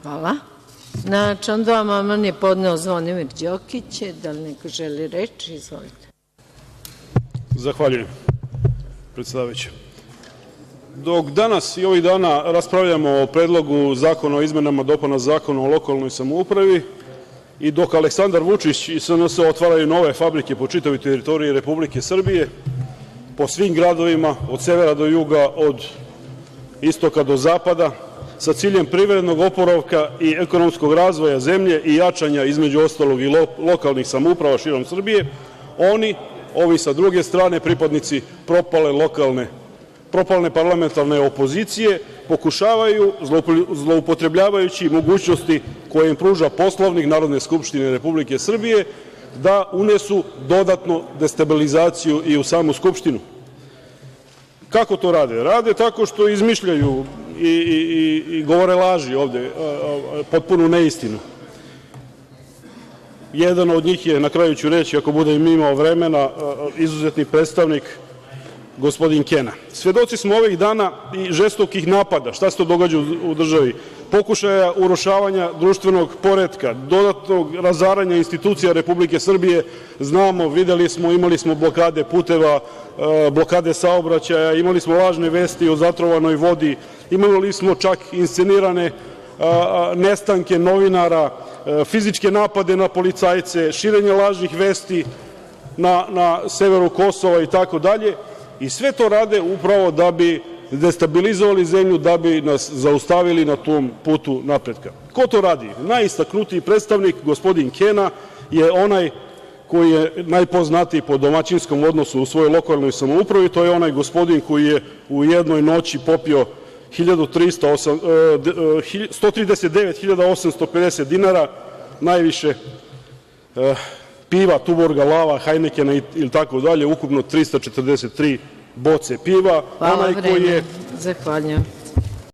Hvala. Na član 2. amandman je podneo Zvonimir Đokić. Da li neko želi reč? Izvolite. Zahvaljujem, predsedavajuća. Dok danas i ovih dana raspravljamo o Predlogu zakona o izmenama i dopunama Zakona o lokalnoj samoupravi i dok Aleksandar Vučić i SNS otvaraju nove fabrike po čitavoj teritoriji Republike Srbije, po svim gradovima, od severa do juga, od istoka do zapada, sa ciljem privrednog oporavka i ekonomskog razvoja zemlje i jačanja, između ostalog, i lokalnih samouprava širom Srbije, ovi sa druge strane, pripadnici propalne parlamentarne opozicije, pokušavaju, zloupotrebljavajući mogućnosti koje im pruža Poslovnik Narodne skupštine Republike Srbije, da unesu dodatnu destabilizaciju i u samu Skupštinu. Kako to rade? Rade tako što izmišljaju i govore laži ovde, potpunu neistinu. Jedan od njih je, na kraju ću reći, ako budem imao vremena, izuzetni predstavnik, gospodin Kena. Svedoci smo ovih dana i žestokih napada. Šta se to događa u državi? Pokušaja urušavanja društvenog poretka, dodatnog razaranja institucija Republike Srbije. Znamo, videli smo, imali smo blokade puteva, blokade saobraćaja, imali smo lažne vesti o zatrovanoj vodi, imali smo čak inscenirane nestanke novinara, fizičke napade na policajce, širenje lažnih vesti na severu Kosova i tako dalje. I sve to rade upravo da bi destabilizovali zemlju, da bi nas zaustavili na tom putu napretka. Ko to radi? Najistaknutiji predstavnik, gospodin Kena, je onaj koji je najpoznatiji po domaćinskom odnosu u svojoj lokalnoj samoupravi. To je onaj gospodin koji je u jednoj noći popio 139.850 dinara, najviše piva, Tuborga, Lava, Hajnekena ili tako dalje, ukupno 343 boce piva. Hvala, vreme. Zahvaljujem.